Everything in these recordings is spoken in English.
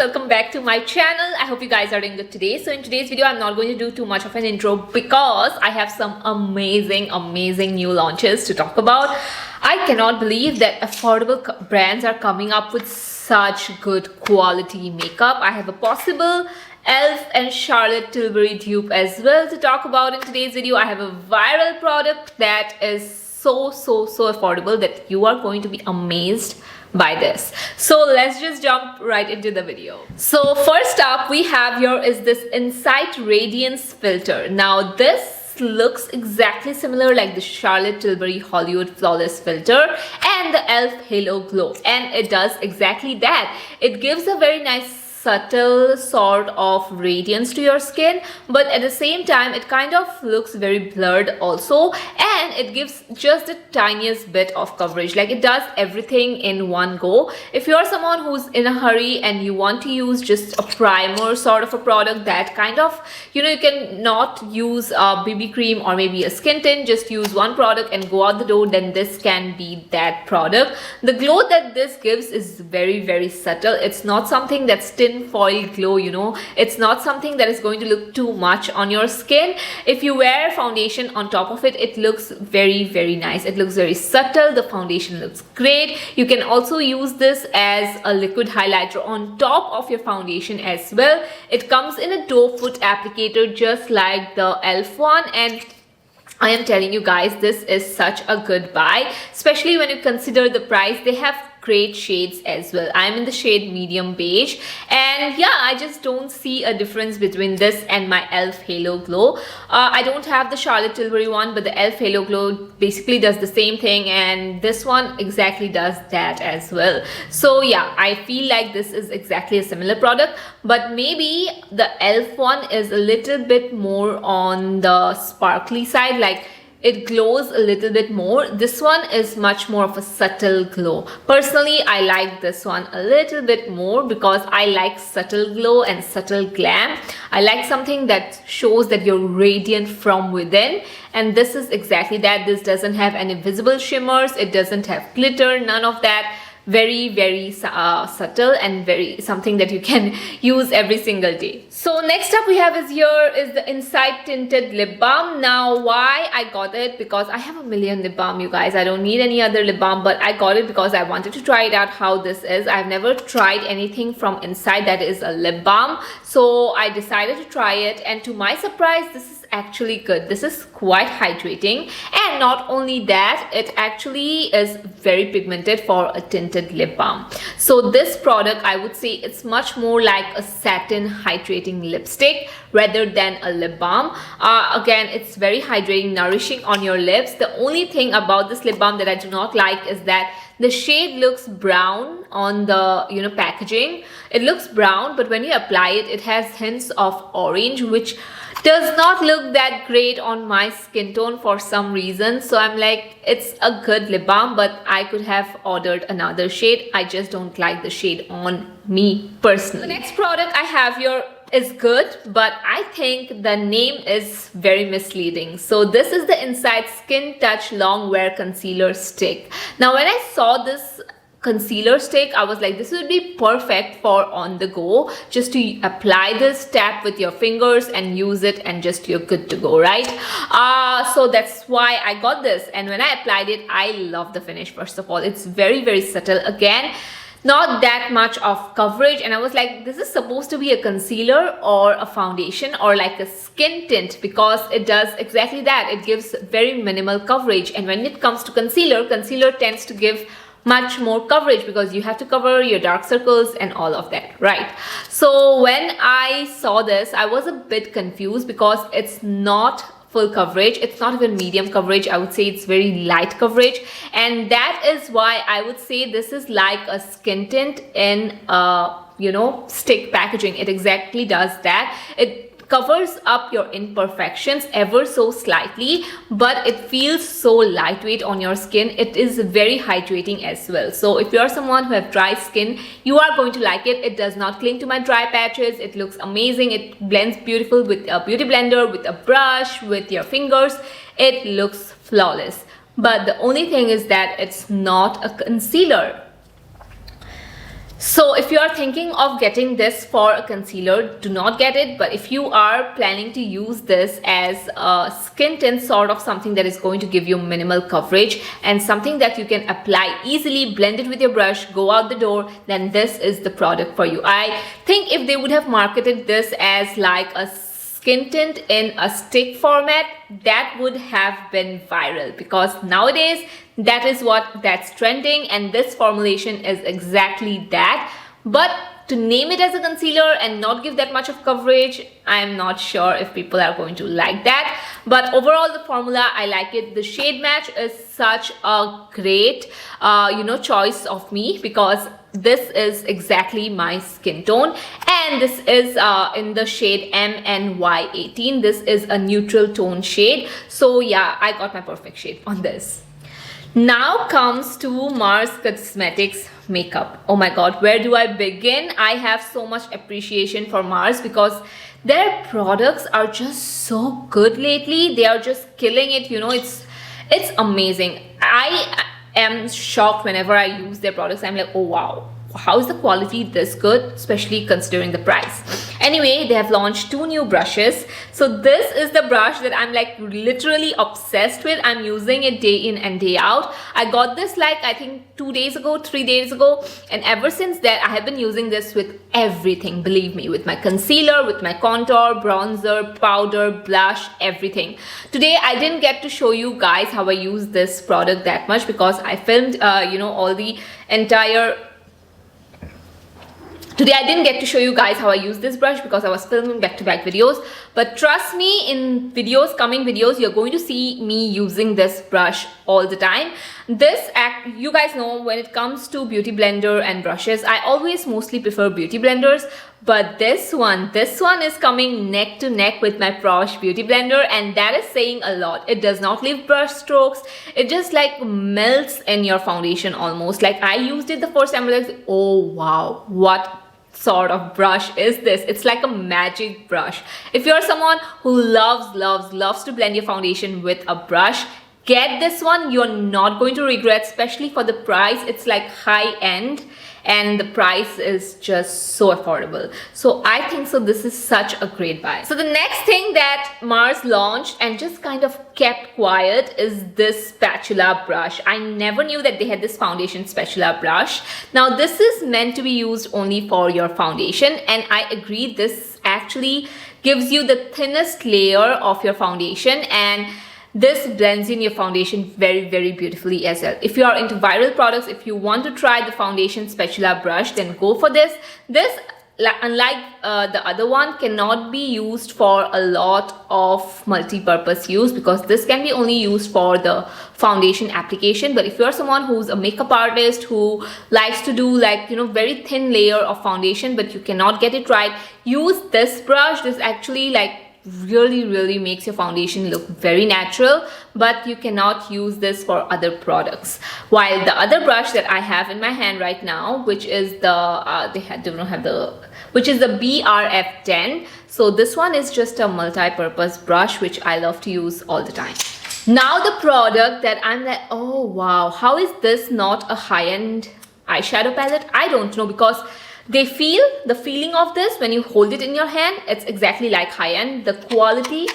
welcome back to my channel. I hope you guys are doing good today. So in today's video, I'm not going to do too much of an intro because I have some amazing new launches to talk about. I cannot believe that affordable brands are coming up with such good quality makeup. I have a possible e.l.f. and Charlotte Tilbury dupe as well to talk about in today's video. I have a viral product that is so affordable that you are going to be amazed by this. So let's just jump right into the video. So first up we have here is this Insight Radiance Filter. Now this looks exactly similar like the Charlotte Tilbury Hollywood Flawless Filter and the e.l.f. Halo Glow, and it does exactly that. It gives a very nice subtle sort of radiance to your skin, but at the same time it kind of looks very blurred also, and it gives just the tiniest bit of coverage. Like, it does everything in one go. If you're someone who's in a hurry and you want to use just a primer sort of a product that kind of, you can not use a BB cream or maybe a skin tint, just use one product and go out the door, then this can be that product. The glow that this gives is very subtle. It's not something that's tin foil glow, it's not something that is going to look too much on your skin. If you wear foundation on top of it, it looks very nice. It looks very subtle. The foundation looks great. You can also use this as a liquid highlighter on top of your foundation as well. It comes in a doe foot applicator just like the e.l.f. one, and I am telling you guys, this is such a good buy, especially when you consider the price. They have great shades as well. I'm in the shade medium beige, and yeah, I just don't see a difference between this and my e.l.f. Halo Glow. I don't have the Charlotte Tilbury one, but the e.l.f. Halo Glow basically does the same thing, and this one exactly does that as well. So yeah, I feel like this is exactly a similar product, but maybe the e.l.f. one is a little bit more on the sparkly side, like it glows a little bit more. This one is much more of a subtle glow. Personally, I like this one a little bit more because I like subtle glow and subtle glam. I like something that shows that you're radiant from within, and this is exactly that. This doesn't have any visible shimmers, it doesn't have glitter, none of that. Very subtle and very something that you can use every single day. So next up we have is the Insight Tinted Lip Balm. Now why I got it, because I have a million lip balm, you guys. I don't need any other lip balm, but I got it because I wanted to try it out how this is. I've never tried anything from Insight that is a lip balm, so I decided to try it, and to my surprise, this is actually good. This is quite hydrating, and not only that, it actually is very pigmented for a tinted lip balm. So this product, I would say it's much more like a satin hydrating lipstick rather than a lip balm. Again, it's very hydrating, nourishing on your lips. The only thing about this lip balm that I do not like is that the shade looks brown on the packaging. It looks brown, but when you apply it, it has hints of orange, which does not look that great on my skin tone for some reason. So I'm like, it's a good lip balm, but I could have ordered another shade. I just don't like the shade on me personally. The next product I have here is good, but I think the name is very misleading. So this is the Insight Skin Touch Longwear Concealer Stick. Now when I saw this concealer stick, I was like, this would be perfect for on the go, just to apply this, tap with your fingers and use it, and just you're good to go, right? So that's why I got this, and when I applied it, I love the finish. First of all, it's very subtle. Again, not that much of coverage, and I was like, this is supposed to be a concealer or a foundation or like a skin tint, because it does exactly that. It gives very minimal coverage, and when it comes to concealer tends to give much more coverage because you have to cover your dark circles and all of that, right? So when I saw this, I was a bit confused because it's not full coverage, it's not even medium coverage. I would say it's very light coverage, and that is why I would say this is like a skin tint in stick packaging. It exactly does that. It covers up your imperfections ever so slightly, but it feels so lightweight on your skin. It is very hydrating as well. So if you're someone who have dry skin, you are going to like it. It does not cling to my dry patches. It looks amazing. It blends beautiful with a beauty blender, with a brush, with your fingers. It looks flawless. But the only thing is that it's not a concealer. So if you are thinking of getting this for a concealer, do not get it. But if you are planning to use this as a skin tint, sort of something that is going to give you minimal coverage and something that you can apply easily, blend it with your brush, go out the door, then this is the product for you. I think if they would have marketed this as like a skin tint in a stick format, that would have been viral, because nowadays that is that's trending, and this formulation is exactly that. But to name it as a concealer and not give that much of coverage, I'm not sure if people are going to like that. But overall, the formula, I like it. The shade match is such a great choice of me, because this is exactly my skin tone, and this is in the shade MNY18. This is a neutral tone shade, so yeah, I got my perfect shade on this. Now comes to Mars Cosmetics makeup. Oh my god, where do I begin? I have so much appreciation for Mars, because their products are just so good lately. They are just killing it, it's amazing. I am shocked whenever I use their products. I'm like, oh wow, how is the quality this good, especially considering the price. Anyway, they have launched 2 new brushes. So this is the brush that I'm like literally obsessed with. I'm using it day in and day out. I got this like I think 2 days ago, 3 days ago, and ever since that I have been using this with everything, believe me, with my concealer, with my contour, bronzer, powder, blush, everything. Today I didn't get to show you guys how I use this product that much, because I filmed all the entire Today I didn't get to show you guys how I use this brush, because I was filming back-to-back videos. But trust me, in coming videos, you're going to see me using this brush all the time. You guys know, when it comes to beauty blender and brushes, I always mostly prefer beauty blenders. But this one is coming neck to neck with my Prosh beauty blender, and that is saying a lot. It does not leave brush strokes. It just like melts in your foundation almost. Like I used it the first time, I was like, oh wow, what sort of brush is this? It's like a magic brush. If you're someone who loves to blend your foundation with a brush, get this one. You're not going to regret, especially for the price. It's like high end, and the price is just so affordable. So I think so this is such a great buy. So the next thing that Mars launched and just kind of kept quiet is this spatula brush. I never knew that they had this foundation spatula brush. Now this is meant to be used only for your foundation, and I agree, this actually gives you the thinnest layer of your foundation, and this blends in your foundation very, very beautifully as well. If you are into viral products, if you want to try the foundation spatula brush, then go for this. This, unlike the other one, cannot be used for a lot of multi-purpose use, because this can be only used for the foundation application. But if you're someone who's a makeup artist who likes to do like very thin layer of foundation, but you cannot get it right, use this brush. This actually like really makes your foundation look very natural, but you cannot use this for other products. While the other brush that I have in my hand right now, which is the which is the BRF10. So this one is just a multi-purpose brush, which I love to use all the time. Now the product that I'm like, oh wow, how is this not a high-end eyeshadow palette? I don't know, because the feeling of this when you hold it in your hand, it's exactly like high-end. The quality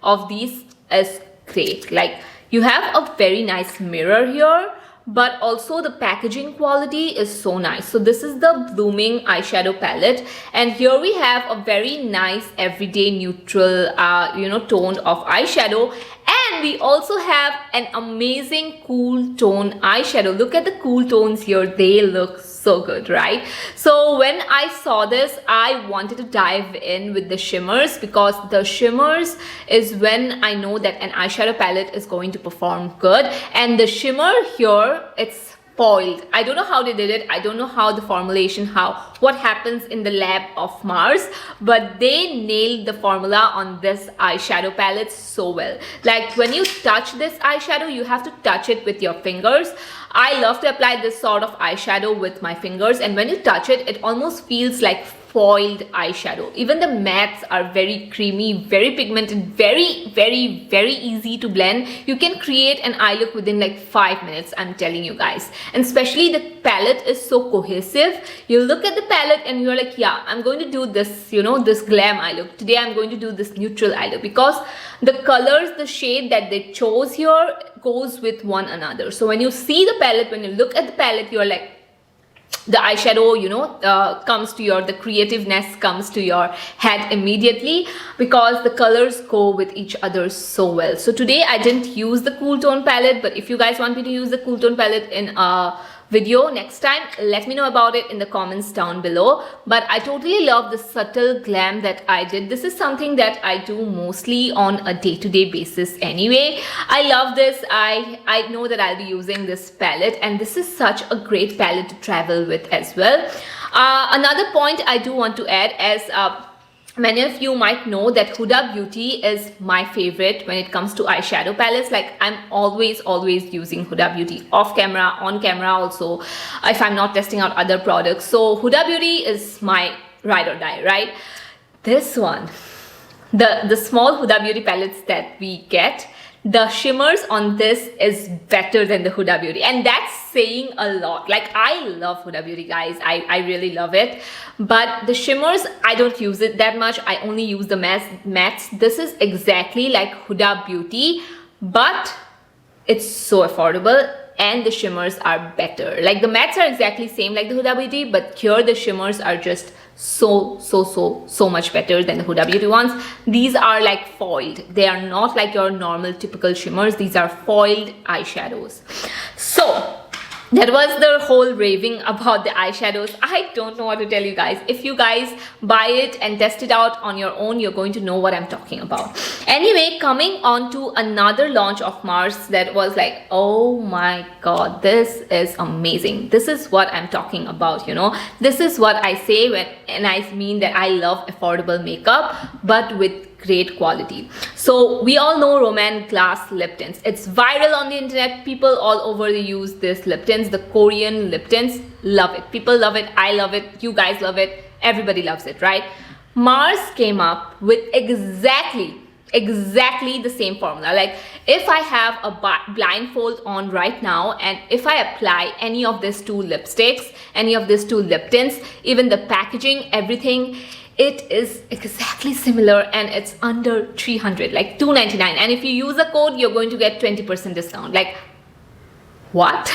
of these is great. Like you have a very nice mirror here, but also the packaging quality is so nice. So this is the Blooming eyeshadow palette, and here we have a very nice everyday neutral tone of eyeshadow. And we also have an amazing cool tone eyeshadow. Look at the cool tones here. They look so good, right? So when I saw this, I wanted to dive in with the shimmers, because the shimmers is when I know that an eyeshadow palette is going to perform good. And the shimmer here, it's foiled. I don't know how they did it. I don't know how the formulation, what happens in the lab of Mars, but they nailed the formula on this eyeshadow palette so well. Like when you touch this eyeshadow, you have to touch it with your fingers. I love to apply this sort of eyeshadow with my fingers, and when you touch it, it almost feels like foiled eyeshadow. Even the mattes are very creamy, very pigmented, very easy to blend. You can create an eye look within like 5 minutes, I'm telling you guys. And especially the palette is so cohesive. You look at the palette and you're like, yeah, I'm going to do this, you know, this glam eye look. Today I'm going to do this neutral eye look, because the colors, the shade that they chose here goes with one another. So when you see the palette, when you look at the palette, you're like, the eyeshadow, you know, the creativeness comes to your head immediately, because the colors go with each other so well. So today I didn't use the cool tone palette, but if you guys want me to use the cool tone palette in a video next time, let me know about it in the comments down below. But I totally love the subtle glam that I did. This is something that I do mostly on a day-to-day basis anyway. I love this. I know that I'll be using this palette, and this is such a great palette to travel with as well. Another point I do want to add is many of you might know that Huda Beauty is my favorite when it comes to eyeshadow palettes. Like, I'm always using Huda Beauty off camera, on camera also, if I'm not testing out other products. So Huda Beauty is my ride or die, right? This one, the small Huda Beauty palettes that we get, the shimmers on this is better than the Huda Beauty, and that's saying a lot. Like, I love Huda Beauty, guys. I really love it, but the shimmers, I don't use it that much. I only use the mattes. This is exactly like Huda Beauty, but it's so affordable, and the shimmers are better. Like, the mattes are exactly same like the Huda Beauty, but here the shimmers are just so much better than the Huda Beauty ones. These are like foiled. They are not like your normal typical shimmers. These are foiled eyeshadows. So that was the whole raving about the eyeshadows. I don't know what to tell you guys. If you guys buy it and test it out on your own, you're going to know what I'm talking about. Anyway, coming on to another launch of Mars that was like, oh my god, this is amazing. This is what I'm talking about, you know. This is what I say and I mean that I love affordable makeup, but with great quality. So we all know Roman glass lip tints. It's viral on the internet. People all over use this lip tints, the Korean lip tints. Love it. People love it. I love it. You guys love it. Everybody loves it, right? Mars came up with exactly the same formula. Like, if I have a blindfold on right now, and if I apply any of these two lipsticks, any of these two lip tints, even the packaging, everything, it is exactly similar, and it's under 300, like 299. And if you use a code, you're going to get 20% discount. Like, what?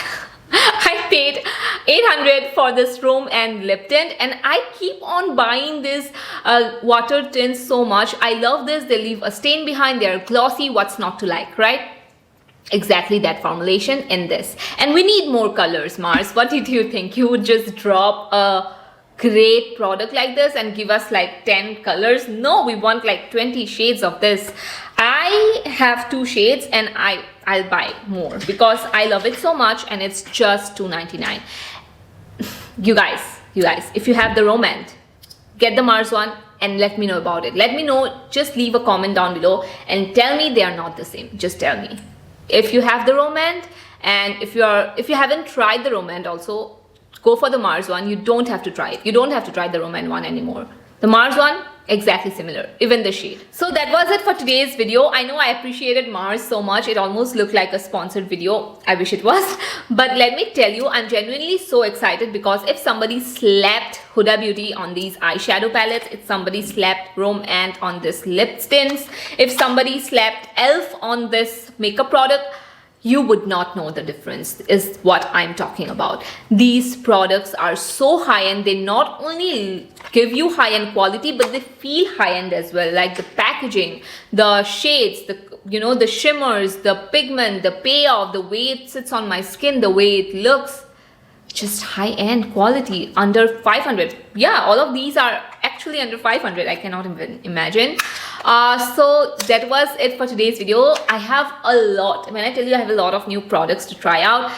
I paid 800 for this room and lip tint, and I keep on buying this water tints so much. I love this. They leave a stain behind. They're glossy. What's not to like, right? Exactly that formulation in this. And we need more colors, Mars. What did you think? You would just drop a great product like this and give us like 10 colors? No, we want like 20 shades of this. I have 2 shades, and I'll buy more because I love it so much, and it's just $2.99. You guys, if you have the Romand, get the Mars one and let me know about it. Let me know. Just leave a comment down below and tell me they are not the same. Just tell me if you have the Romand, and if you haven't tried the Romand also, go for the Mars one. You don't have to try it. You don't have to try the Romand one anymore. The Mars one, exactly similar, even the shade. So that was it for today's video. I know I appreciated Mars so much. It almost looked like a sponsored video. I wish it was. But let me tell you, I'm genuinely so excited, because if somebody slapped Huda Beauty on these eyeshadow palettes, if somebody slapped Romand on this lip tints, if somebody slapped ELF on this makeup product, you would not know the difference, is what I'm talking about. These products are so high-end. They not only give you high-end quality, but they feel high-end as well. Like the packaging, the shades, the shimmers, the pigment, the payoff, the way it sits on my skin, the way it looks. Just high-end quality, under 500. Yeah, all of these are actually under 500. I cannot even imagine. So that was it for today's video. I have a lot. When I tell you I have a lot of new products to try out,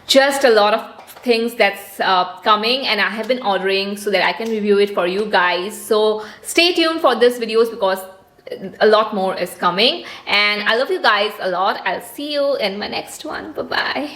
just a lot of things that's coming, and I have been ordering so that I can review it for you guys. So stay tuned for this videos, because a lot more is coming, and I love you guys a lot. I'll see you in my next one. Bye bye.